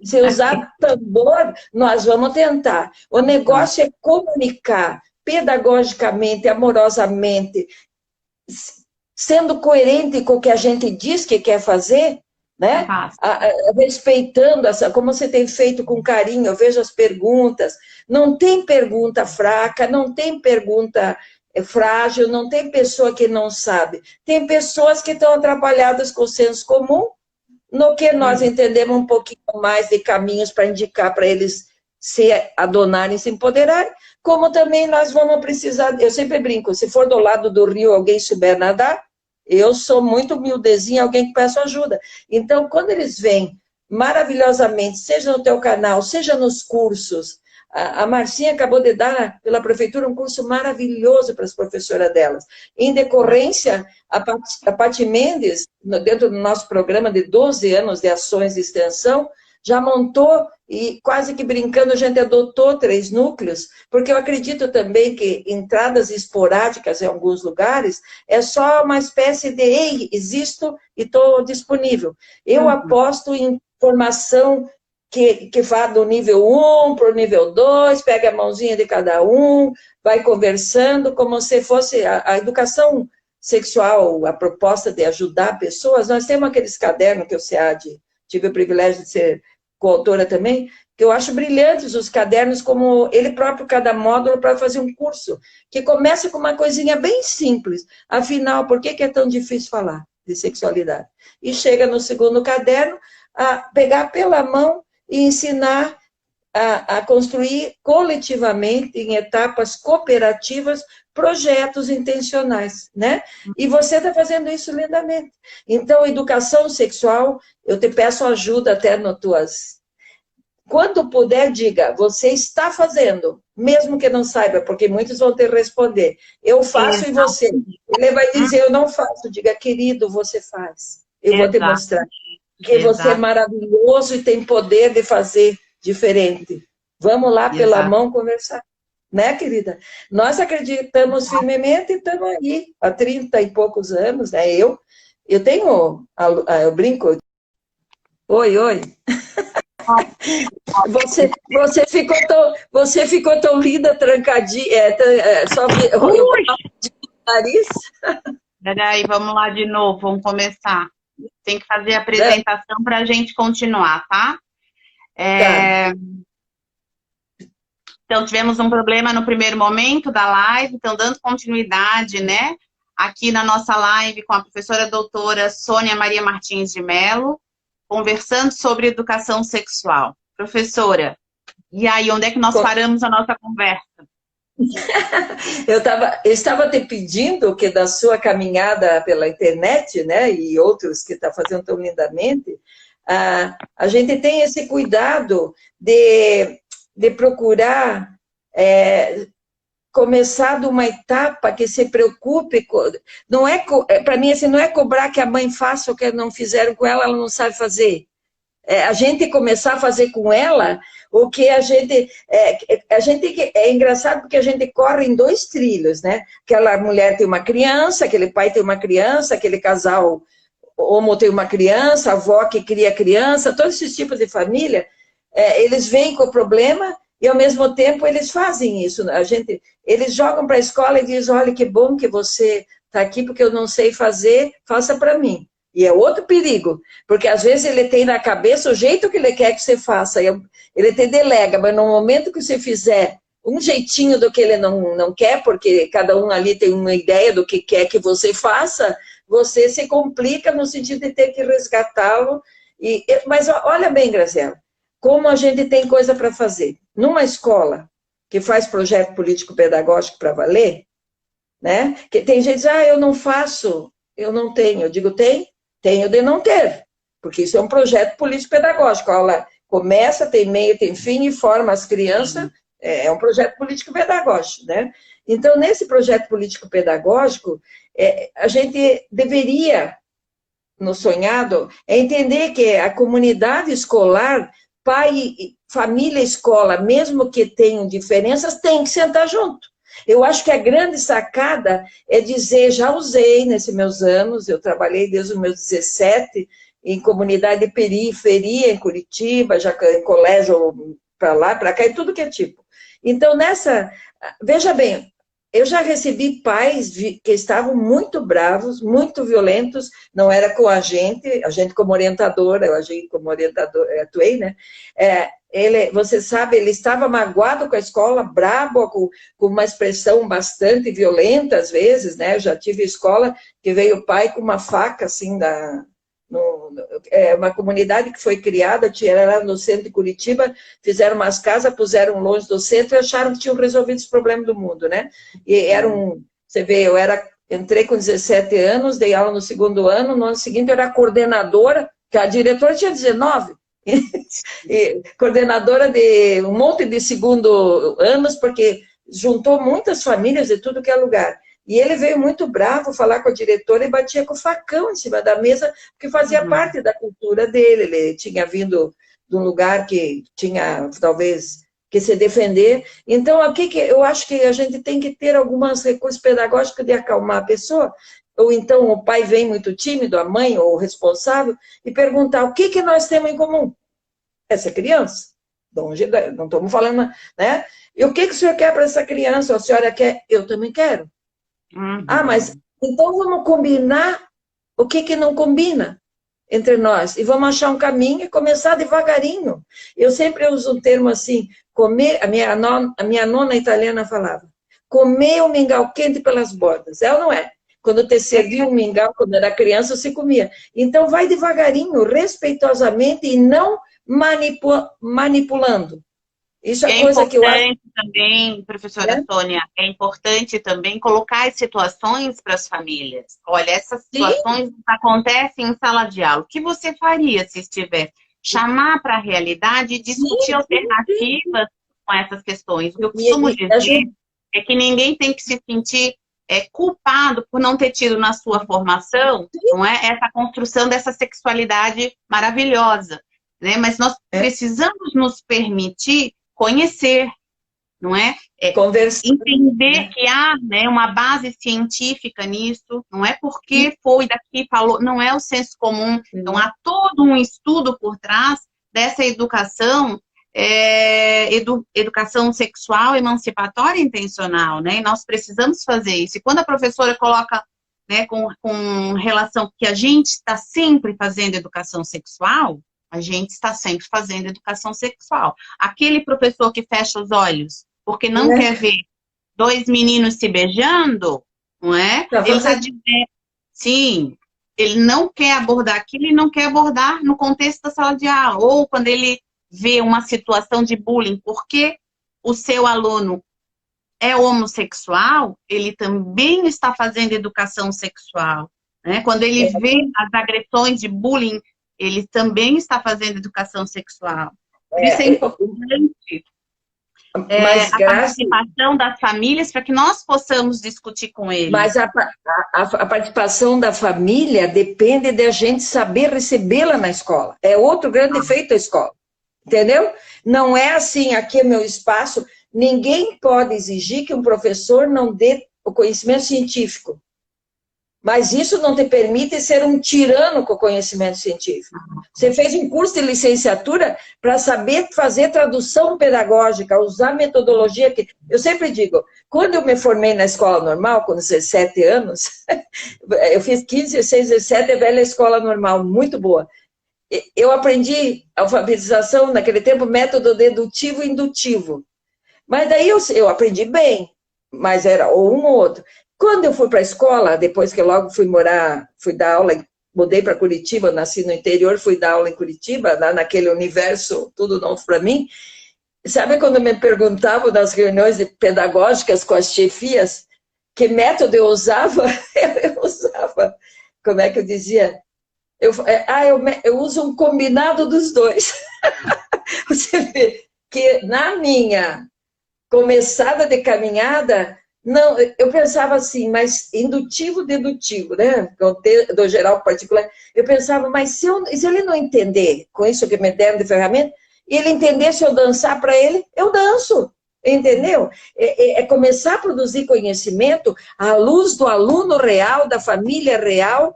Se usar tambor, nós vamos tentar. O negócio é comunicar pedagogicamente, amorosamente, sendo coerente com o que a gente diz que quer fazer, né? Respeitando, como você tem feito com carinho, eu vejo as perguntas, não tem pergunta fraca, não tem pergunta frágil, não tem pessoa que não sabe, tem pessoas que estão atrapalhadas com o senso comum, no que nós entendemos um pouquinho mais de caminhos para indicar para eles se adonarem, se empoderarem, como também nós vamos precisar, eu sempre brinco, se for do lado do rio alguém souber nadar, eu sou muito humildezinha, alguém que peça ajuda. Então, quando eles vêm maravilhosamente, seja no teu canal, seja nos cursos, a Marcinha acabou de dar pela prefeitura um curso maravilhoso para as professoras delas. Em decorrência, a Pati Mendes, dentro do nosso programa de 12 anos de ações de extensão, já montou e quase que brincando a gente adotou 3 núcleos, porque eu acredito também que entradas esporádicas em alguns lugares é só uma espécie de, ei, existo e estou disponível. Eu aposto em formação que vá do nível 1 para o nível 2, pega a mãozinha de cada um, vai conversando como se fosse a educação sexual, a proposta de ajudar pessoas. Nós temos aqueles cadernos que o SEAD, tive o privilégio de ser coautora também, que eu acho brilhantes os cadernos, como ele próprio, cada módulo, para fazer um curso, que começa com uma coisinha bem simples. Afinal, por que é tão difícil falar de sexualidade? E chega no segundo caderno a pegar pela mão e ensinar a construir coletivamente, em etapas cooperativas, projetos intencionais, né? E você está fazendo isso lindamente. Então, educação sexual, eu te peço ajuda até no tuas... Quando puder, diga, você está fazendo, mesmo que não saiba, porque muitos vão ter que responder, eu faço e você. Ele vai dizer, eu não faço. Diga, querido, você faz. Eu vou te mostrar que você é maravilhoso e tem poder de fazer diferente. Vamos lá pela mão conversar. Né, querida? Nós acreditamos firmemente e estamos aí há 30 e poucos anos, né? Eu tenho, eu brinco, oi. Você ficou tão linda, trancadinha, só eu nariz. Peraí, vamos lá de novo, vamos começar. Tem que fazer a apresentação para a gente continuar, tá? Então, tivemos um problema no primeiro momento da live, então, dando continuidade, né, aqui na nossa live com a professora doutora Sônia Maria Martins de Mello, conversando sobre educação sexual. Professora, e aí, onde é que nós paramos a nossa conversa? Eu estava te pedindo que da sua caminhada pela internet, né, e outros que está fazendo tão lindamente, a gente tem esse cuidado de procurar começar de uma etapa que se preocupe, não para mim, assim, não é cobrar que a mãe faça o que não fizeram com ela, ela não sabe fazer. A gente começar a fazer com ela o que a gente é engraçado porque a gente corre em 2 trilhos, né? Aquela mulher tem uma criança, aquele pai tem uma criança, aquele casal homo tem uma criança, a avó que cria criança, todos esses tipos de família, eles vêm com o problema e, ao mesmo tempo, eles fazem isso. Eles jogam para a escola e dizem, olha, que bom que você está aqui, porque eu não sei fazer, faça para mim. E é outro perigo, porque, às vezes, ele tem na cabeça o jeito que ele quer que você faça, ele te delega, mas no momento que você fizer um jeitinho do que ele não quer, porque cada um ali tem uma ideia do que quer que você faça, você se complica no sentido de ter que resgatá-lo. Mas olha bem, Graziela, como a gente tem coisa para fazer. Numa escola que faz projeto político-pedagógico para valer, né? Que tem gente que diz, eu não faço, eu não tenho. Eu digo, tenho de não ter, porque isso é um projeto político-pedagógico. A aula começa, tem meio, tem fim e forma as crianças, é um projeto político-pedagógico, né? Então, nesse projeto político-pedagógico, a gente deveria, no sonhado, entender que a comunidade escolar, pai, família, escola, mesmo que tenham diferenças, tem que sentar junto. Eu acho que a grande sacada é dizer, já usei nesses meus anos, eu trabalhei desde os meus 17 em comunidade de periferia, em Curitiba, já em colégio para lá, para cá, e tudo que é tipo. Então, veja bem, eu já recebi pais que estavam muito bravos, muito violentos, não era com a gente como orientadora, eu agi como orientadora, atuei, né? Você sabe, ele estava magoado com a escola, brabo, com uma expressão bastante violenta, às vezes, né? Eu já tive escola que veio o pai com uma faca, assim, uma comunidade que foi criada, era lá no centro de Curitiba, fizeram umas casas, puseram longe do centro e acharam que tinham resolvido os problemas do mundo, né? E você vê, entrei com 17 anos, dei aula no 2º ano, no ano seguinte eu era coordenadora, que a diretora tinha 19, e coordenadora de um monte de 2º anos, porque juntou muitas famílias de tudo que é lugar. E ele veio muito bravo falar com a diretora e batia com o facão em cima da mesa, porque fazia parte da cultura dele. Ele tinha vindo de um lugar que tinha, talvez, que se defender. Então, aqui que eu acho que a gente tem que ter alguns recursos pedagógicos de acalmar a pessoa, ou então o pai vem muito tímido, a mãe ou o responsável, e perguntar o que nós temos em comum. Essa criança. Não estamos falando, né? E o que o senhor quer para essa criança? A senhora quer? Eu também quero. Ah, mas então vamos combinar o que não combina entre nós. E vamos achar um caminho e começar devagarinho. Eu sempre uso um termo assim, comer, a minha nona italiana falava, comer o mingau quente pelas bordas. É ou não é? Quando te servia um mingau, quando era criança, se comia. Então, vai devagarinho, respeitosamente e não manipulando. Isso é coisa que eu acho. É importante também, professora Sônia, é importante também colocar as situações para as famílias. Olha, essas situações acontecem em sala de aula. O que você faria se estiver? Chamar para a realidade e discutir alternativas com essas questões. O que eu costumo dizer é que ninguém tem que se sentir culpado por não ter tido na sua formação, não é, essa construção dessa sexualidade maravilhosa, né? Mas nós precisamos nos permitir conhecer, não é? Conversar. Entender que há, né, uma base científica nisso, não é porque foi daqui, falou, não é o senso comum. Então, há todo um estudo por trás dessa educação, educação sexual emancipatória intencional, né? E nós precisamos fazer isso. E quando a professora coloca, né, com relação que a gente está sempre fazendo educação sexual, a gente está sempre fazendo educação sexual. Aquele professor que fecha os olhos porque não quer ver dois meninos se beijando, não é? Ele está dizendo, sim, ele não quer abordar aquilo e não quer abordar no contexto da sala de aula. Ou quando ele vê uma situação de bullying, porque o seu aluno é homossexual, ele também está fazendo educação sexual, né? Quando ele vê as agressões de bullying, ele também está fazendo educação sexual. Por isso é importante a participação das famílias para que nós possamos discutir com eles. Mas a participação da família depende de a gente saber recebê-la na escola. É outro grande defeito da escola. Entendeu? Não é assim, aqui é meu espaço. Ninguém pode exigir que um professor não dê o conhecimento científico. Mas isso não te permite ser um tirano com o conhecimento científico. Você fez um curso de licenciatura para saber fazer tradução pedagógica, usar metodologia que... Eu sempre digo, quando eu me formei na escola normal, com 17 anos, eu fiz 15, 16, 17, é velha escola normal, muito boa. Eu aprendi alfabetização, naquele tempo, método dedutivo e indutivo. Mas daí eu aprendi bem, mas era ou um ou outro. Quando eu fui para a escola, depois que eu logo fui dar aula, mudei para Curitiba, nasci no interior, fui dar aula em Curitiba, naquele universo, tudo novo para mim. Sabe quando me perguntavam nas reuniões pedagógicas com as chefias, que método eu usava? Eu usava, como é que eu dizia? Eu uso um combinado dos dois. Você vê que na minha começada de caminhada, não, eu pensava assim, mas indutivo, dedutivo, né? Do geral particular. Eu pensava, mas se ele não entender com isso que me deram de ferramenta, e ele entender se eu dançar para ele, eu danço. Entendeu? É começar a produzir conhecimento à luz do aluno real, da família real,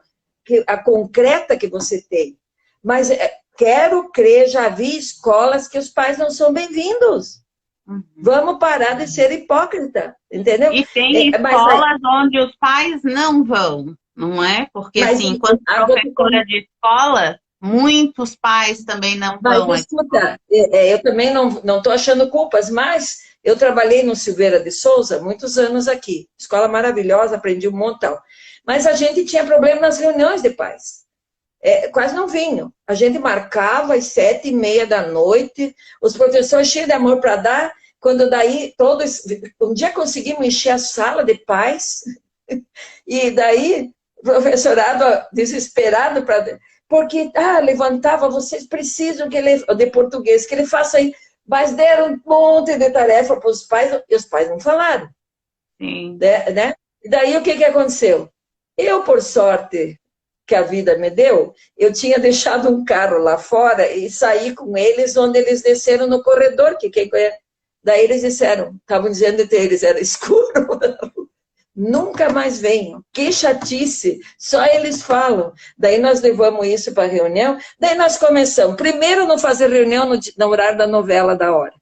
a concreta que você tem. Mas quero crer, já vi escolas que os pais não são bem-vindos. Vamos parar de ser hipócrita, entendeu? E tem escolas onde os pais não vão, não é? Porque, assim, enquanto professora de escola, muitos pais também não vão. Mas, escuta, eu também não estou achando culpas, mas eu trabalhei no Silveira de Souza muitos anos aqui. Escola maravilhosa, aprendi um montão. Mas a gente tinha problema nas reuniões de pais. Quase não vinham. A gente marcava às 7h30 da noite, os professores cheios de amor para dar, quando daí todos... Um dia conseguimos encher a sala de pais, e daí o professorado desesperado para... Porque, levantava, vocês precisam que ele... De português, que ele faça aí. Mas deram um monte de tarefa para os pais, e os pais não falaram. Sim. Né? E daí o que aconteceu? Eu, por sorte, que a vida me deu, eu tinha deixado um carro lá fora e saí com eles, onde eles desceram no corredor, que quem conhece. Daí eles disseram, estavam dizendo que eles era escuro, nunca mais venham, que chatice, só eles falam. Daí nós levamos isso para a reunião, daí nós começamos, primeiro não fazer reunião no horário da novela da hora,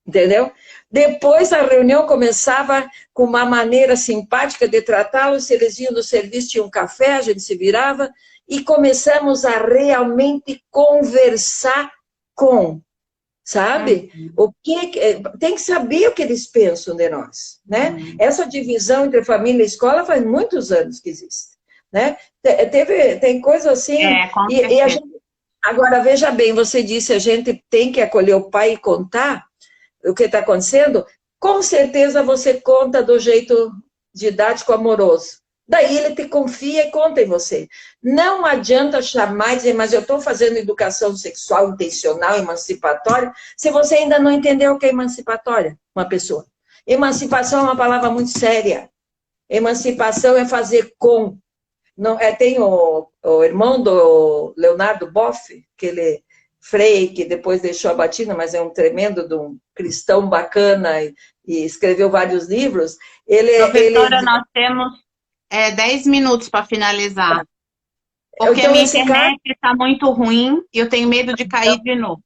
entendeu? Depois a reunião começava com uma maneira simpática de tratá-los, se eles iam no serviço, tinha um café, a gente se virava, e começamos a realmente conversar com, sabe? Tem que saber o que eles pensam de nós, né? Essa divisão entre família e escola faz muitos anos que existe, né? Tem coisa assim, e a gente, agora veja bem, você disse, a gente tem que acolher o pai e contar o que está acontecendo, com certeza você conta do jeito didático, amoroso. Daí ele te confia e conta em você. Não adianta chamar e dizer, mas eu estou fazendo educação sexual intencional, emancipatória, se você ainda não entendeu o que é emancipatória, uma pessoa. Emancipação é uma palavra muito séria. Emancipação é fazer com. Não, tem o irmão do Leonardo Boff, que ele Frei, que depois deixou a batina, mas é um tremendo de um cristão bacana e escreveu vários livros. Professora, nós temos 10 minutos para finalizar. Porque a minha internet está muito ruim e eu tenho medo de cair de novo.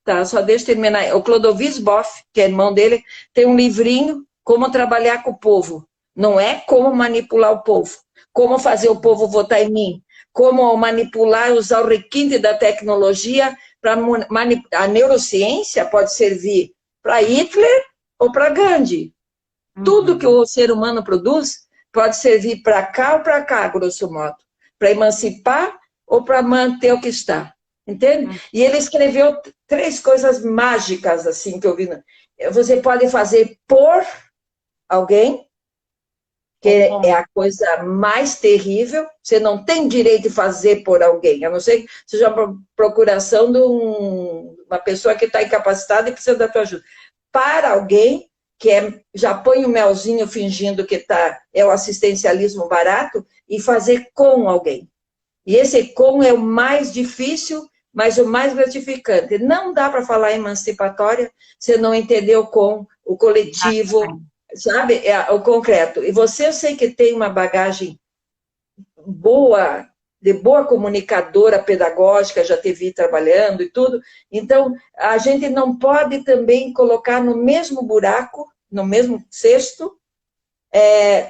Tá, só deixa eu terminar. O Clodovis Boff, que é irmão dele, tem um livrinho, Como Trabalhar com o Povo. Não é como manipular o povo, como fazer o povo votar em mim, como manipular, usar o requinte da tecnologia para a neurociência pode servir para Hitler ou para Gandhi. Tudo que o ser humano produz pode servir para cá ou para cá, grosso modo, para emancipar ou para manter o que está, entende? E ele escreveu 3 coisas mágicas, assim, que eu vi. Você pode fazer por alguém, que é a coisa mais terrível, você não tem direito de fazer por alguém, a não ser que seja uma procuração de uma pessoa que está incapacitada e precisa da tua ajuda. Para alguém, que já põe o melzinho fingindo que é o assistencialismo barato, e fazer com alguém. E esse com é o mais difícil, mas o mais gratificante. Não dá para falar emancipatória se não entendeu com o coletivo, sabe, o concreto. E você, eu sei que tem uma bagagem boa, de boa comunicadora pedagógica, já te vi trabalhando e tudo, então a gente não pode também colocar no mesmo buraco, no mesmo cesto,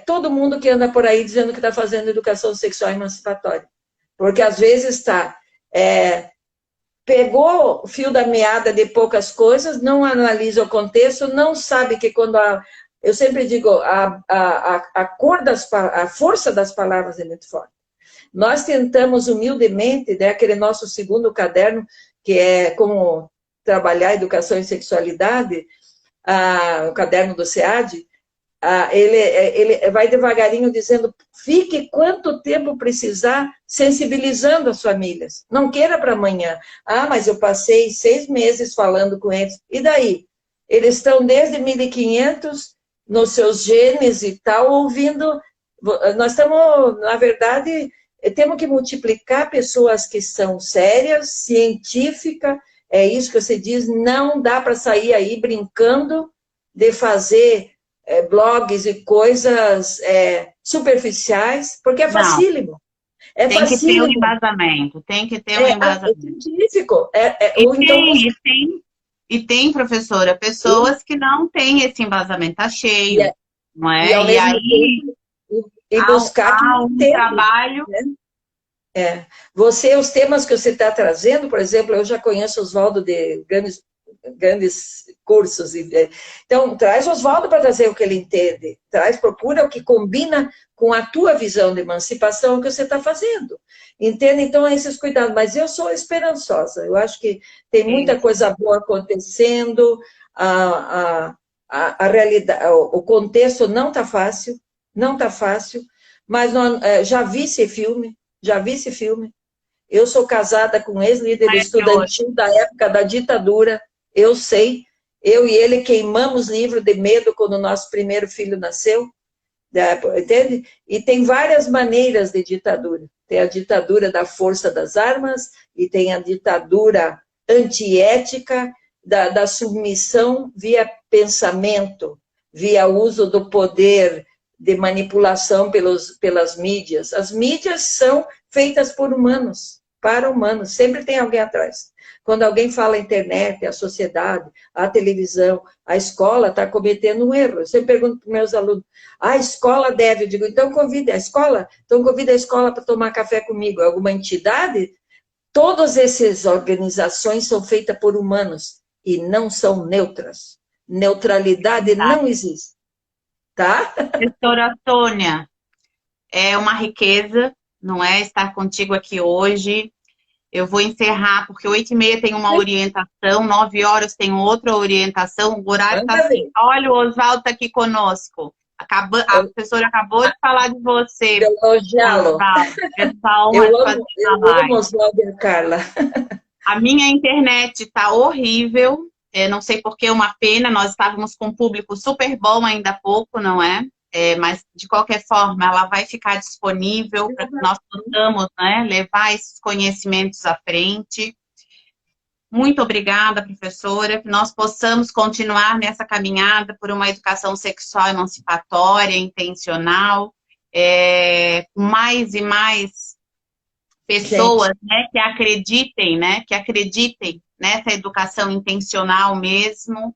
todo mundo que anda por aí dizendo que está fazendo educação sexual emancipatória. Porque às vezes pegou o fio da meada de poucas coisas, não analisa o contexto, não sabe que quando eu sempre digo, a força das palavras é muito forte. Nós tentamos humildemente, né, aquele nosso segundo caderno, que é como trabalhar educação e sexualidade, o caderno do SEAD, ele vai devagarinho dizendo, fique quanto tempo precisar sensibilizando as famílias. Não queira para amanhã. Mas eu passei 6 meses falando com eles. E daí? Eles estão desde 1500 nos seus genes e tal, ouvindo. Nós estamos, na verdade, temos que multiplicar pessoas que são sérias, científicas, é isso que você diz, não dá para sair aí brincando de fazer blogs e coisas superficiais, porque é facílimo. Tem que ter um embasamento, tem que ter um embasamento. É científico. E tem, professora, pessoas que não têm esse embasamento, tá cheio, não é? E aí, buscar um trabalho... Né? Os temas que você está trazendo, por exemplo, eu já conheço Oswaldo de grandes cursos. Então, traz Oswaldo para trazer o que ele entende. Procura o que combina com a tua visão de emancipação que você está fazendo. Entende? Então, esses cuidados. Mas eu sou esperançosa. Eu acho que tem muita coisa boa acontecendo. A realidade, o contexto não está fácil. Não está fácil. Mas já vi esse filme. Eu sou casada com um ex-líder estudantil da época da ditadura. Eu sei, eu e ele queimamos livro de medo quando o nosso primeiro filho nasceu, entende? E tem várias maneiras de ditadura. Tem a ditadura da força das armas e tem a ditadura antiética da submissão via pensamento, via uso do poder de manipulação pelas mídias. As mídias são feitas por humanos, para humanos, sempre tem alguém atrás. Quando alguém fala a internet, a sociedade, a televisão, a escola está cometendo um erro. Eu sempre pergunto para os meus alunos, a escola deve, eu digo, então convide a escola, para tomar café comigo. Alguma entidade? Todas essas organizações são feitas por humanos e não são neutras. Neutralidade não existe. Tá? Professora Sônia, é uma riqueza, não é, estar contigo aqui hoje. Eu vou encerrar, porque 8h30 tem uma orientação, 9 horas tem outra orientação, o horário está assim. Olha, o Oswaldo está aqui conosco. A professora acabou de falar de você. Elogiá-lo. Eu amo Oswaldo e a Carla. A minha internet está horrível, não sei por que, uma pena, nós estávamos com um público super bom ainda há pouco, não é? Mas, de qualquer forma, ela vai ficar disponível para que nós possamos, né, levar esses conhecimentos à frente. Muito obrigada, professora, que nós possamos continuar nessa caminhada por uma educação sexual emancipatória, intencional, mais e mais pessoas, né, que acreditem nessa educação intencional mesmo,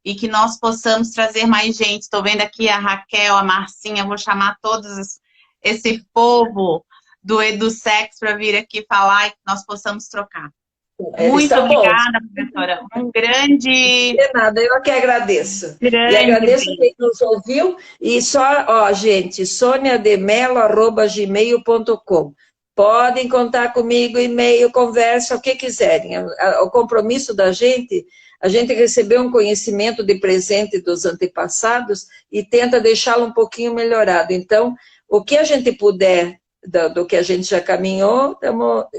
e que nós possamos trazer mais gente. Estou vendo aqui a Raquel, a Marcinha, vou chamar todos esse povo do EduSex para vir aqui falar e que nós possamos trocar. Muito obrigada, professora. Um grande... De nada, eu que agradeço. E agradeço quem nos ouviu. E só, gente, soniademelo@gmail.com. Podem contar comigo, e-mail, conversa, o que quiserem. O compromisso da gente... A gente recebeu um conhecimento de presente dos antepassados e tenta deixá-lo um pouquinho melhorado. Então, o que a gente puder do que a gente já caminhou,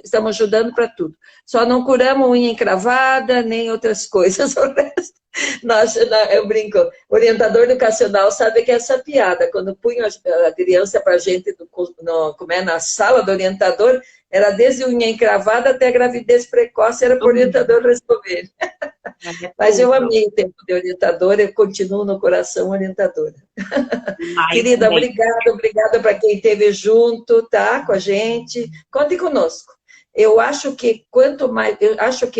estamos ajudando para tudo. Só não curamos unha encravada, nem outras coisas. O resto, eu brinco, o orientador educacional sabe que é essa piada. Quando punha a criança para a gente na sala do orientador, era desde unha encravada até a gravidez precoce, era para o orientador resolver. Mas eu amei o tempo de orientadora, eu continuo no coração orientadora. Querida, obrigada para quem esteve junto, tá, com a gente. Conte conosco. Eu acho que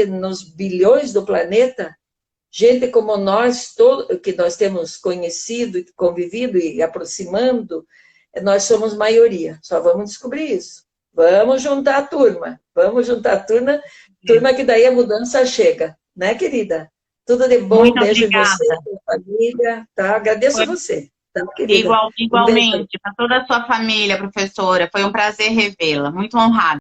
nos bilhões do planeta, gente como nós, que nós temos conhecido, convivido e aproximando, nós somos maioria. Só vamos descobrir isso. Vamos juntar a turma. Turma que daí a mudança chega. Né, querida? Tudo de bom, muito beijo obrigada. Em você, sua família, tá? Agradeço a você, tá, querida? Igualmente, para toda a sua família, professora, foi um prazer revê-la, muito honrada.